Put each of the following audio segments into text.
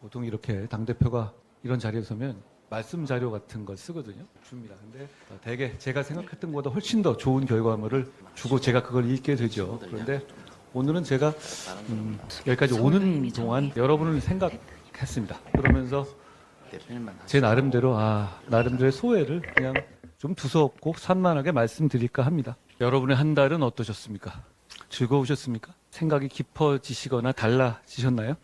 보통 이렇게 당대표가 이런 자리에 서면 말씀 자료 같은 걸 쓰거든요. 줍니다. 근데 대개 제가 생각했던 것보다 훨씬 더 좋은 결과물을 주고 제가 그걸 읽게 되죠. 그런데 오늘은 제가 여기까지 오는 동안 여러분을 생각했습니다. 그러면서 제 나름대로 나름대로의 소회를 그냥 좀 두서없고 산만하게 말씀드릴까 합니다. 여러분의 한 달은 어떠셨습니까? 즐거우셨습니까? 생각이 깊어지시거나 달라지셨나요?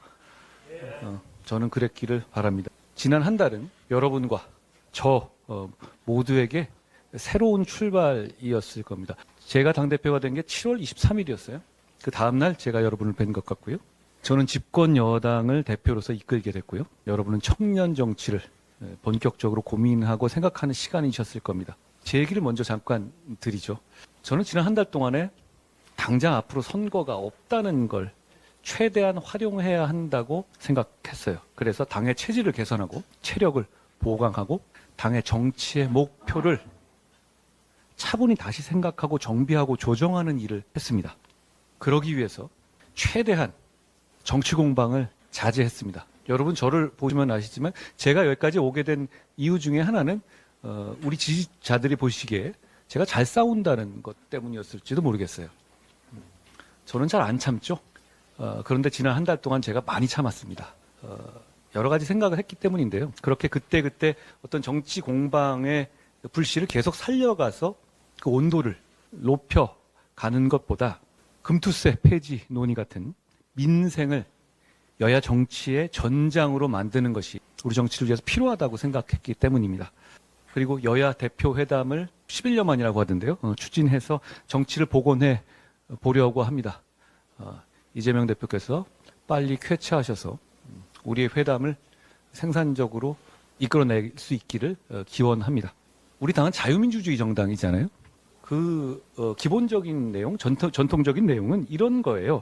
저는 그랬기를 바랍니다. 지난 한 달은 여러분과 저 모두에게 새로운 출발이었을 겁니다. 제가 당대표가 된 게 7월 23일이었어요. 그 다음날 제가 여러분을 뵌 것 같고요. 저는 집권 여당을 대표로서 이끌게 됐고요. 여러분은 청년 정치를 본격적으로 고민하고 생각하는 시간이셨을 겁니다. 제 얘기를 먼저 잠깐 드리죠. 저는 지난 한 달 동안에 당장 앞으로 선거가 없다는 걸 최대한 활용해야 한다고 생각했어요. 그래서 당의 체질을 개선하고 체력을 보강하고 당의 정치의 목표를 차분히 다시 생각하고 정비하고 조정하는 일을 했습니다. 그러기 위해서 최대한 정치 공방을 자제했습니다. 여러분 저를 보시면 아시지만 제가 여기까지 오게 된 이유 중에 하나는 우리 지지자들이 보시기에 제가 잘 싸운다는 것 때문이었을지도 모르겠어요. 저는 잘 안 참죠. 그런데 지난 한 달 동안 제가 많이 참았습니다. 여러 가지 생각을 했기 때문인데요. 그렇게 그때그때 어떤 정치 공방의 불씨를 계속 살려가서 그 온도를 높여가는 것보다 금투세 폐지 논의 같은 민생을 여야 정치의 전장으로 만드는 것이 우리 정치를 위해서 필요하다고 생각했기 때문입니다. 그리고 여야 대표 회담을 11년 만이라고 하던데요. 추진해서 정치를 복원해 보려고 합니다. 이재명 대표께서 빨리 쾌차하셔서 우리의 회담을 생산적으로 이끌어낼 수 있기를 기원합니다. 우리 당은 자유민주주의 정당이잖아요. 그 기본적인 내용, 전통적인 내용은 이런 거예요.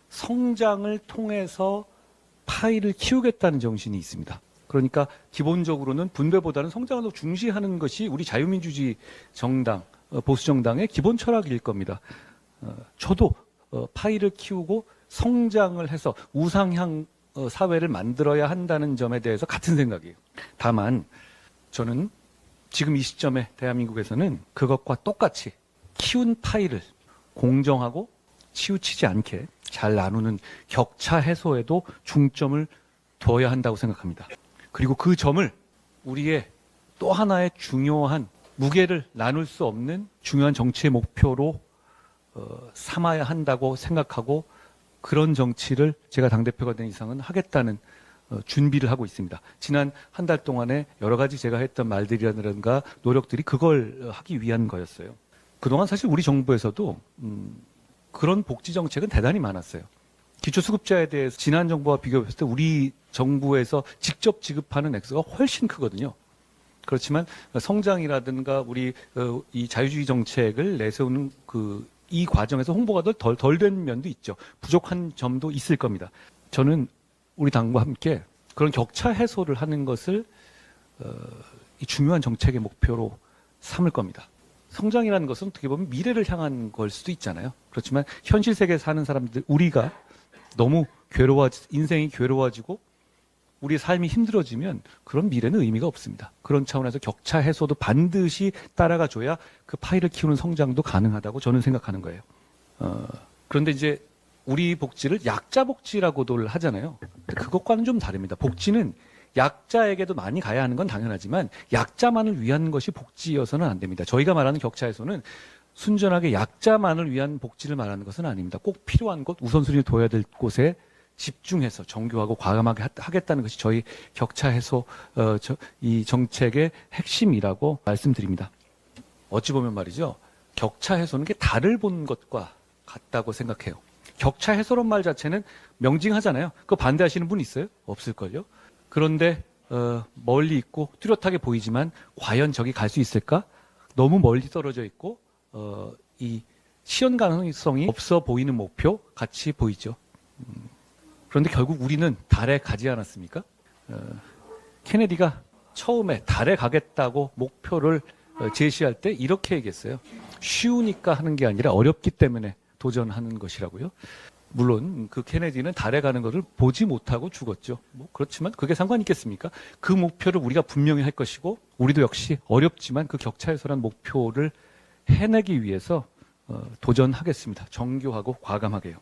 성장을 통해서 파이를 키우겠다는 정신이 있습니다. 그러니까 기본적으로는 분배보다는 성장을 더 중시하는 것이 우리 자유민주주의 정당, 보수정당의 기본 철학일 겁니다. 저도 파이를 키우고 성장을 해서 우상향 사회를 만들어야 한다는 점에 대해서 같은 생각이에요. 다만 저는 지금 이 시점에 대한민국에서는 그것과 똑같이 키운 파이를 공정하고 치우치지 않게 잘 나누는 격차 해소에도 중점을 둬야 한다고 생각합니다. 그리고 그 점을 우리의 또 하나의 중요한 무게를 나눌 수 없는 중요한 정치의 목표로 삼아야 한다고 생각하고 그런 정치를 제가 당대표가 된 이상은 하겠다는 준비를 하고 있습니다. 지난 한 달 동안에 여러 가지 제가 했던 말들이라든가 노력들이 그걸 하기 위한 거였어요. 그동안 사실 우리 정부에서도 그런 복지 정책은 대단히 많았어요. 기초수급자에 대해서 지난 정부와 비교했을 때 우리 정부에서 직접 지급하는 액수가 훨씬 크거든요. 그렇지만 성장이라든가 우리 이 자유주의 정책을 내세우는 이 과정에서 홍보가 덜 된 면도 있죠. 부족한 점도 있을 겁니다. 저는 우리 당과 함께 그런 격차 해소를 하는 것을 이 중요한 정책의 목표로 삼을 겁니다. 성장이라는 것은 어떻게 보면 미래를 향한 걸 수도 있잖아요. 그렇지만 현실 세계에 사는 사람들, 우리가 너무 인생이 괴로워지고 우리 삶이 힘들어지면 그런 미래는 의미가 없습니다. 그런 차원에서 격차 해소도 반드시 따라가줘야 그 파이를 키우는 성장도 가능하다고 저는 생각하는 거예요. 그런데 이제 우리 복지를 약자 복지라고도 하잖아요. 그것과는 좀 다릅니다. 복지는 약자에게도 많이 가야 하는 건 당연하지만 약자만을 위한 것이 복지여서는 안 됩니다. 저희가 말하는 격차 해소는 순전하게 약자만을 위한 복지를 말하는 것은 아닙니다. 꼭 필요한 곳, 우선순위를 둬야 될 곳에 집중해서 정교하고 과감하게 하겠다는 것이 저희 격차 해소 이 정책의 핵심이라고 말씀드립니다. 어찌 보면 말이죠. 격차 해소는 게 달을 본 것과 같다고 생각해요. 격차 해소란 말 자체는 명징하잖아요. 그거 반대하시는 분 있어요? 없을걸요. 그런데 멀리 있고 뚜렷하게 보이지만 과연 저기 갈 수 있을까? 너무 멀리 떨어져 있고 이 실현 가능성이 없어 보이는 목표 같이 보이죠. 그런데 결국 우리는 달에 가지 않았습니까? 케네디가 처음에 달에 가겠다고 목표를 제시할 때 이렇게 얘기했어요. 쉬우니까 하는 게 아니라 어렵기 때문에 도전하는 것이라고요. 물론 그 케네디는 달에 가는 것을 보지 못하고 죽었죠. 뭐 그렇지만 그게 상관이 있겠습니까? 그 목표를 우리가 분명히 할 것이고 우리도 역시 어렵지만 그 격차에서란 목표를 해내기 위해서 도전하겠습니다. 정교하고 과감하게요.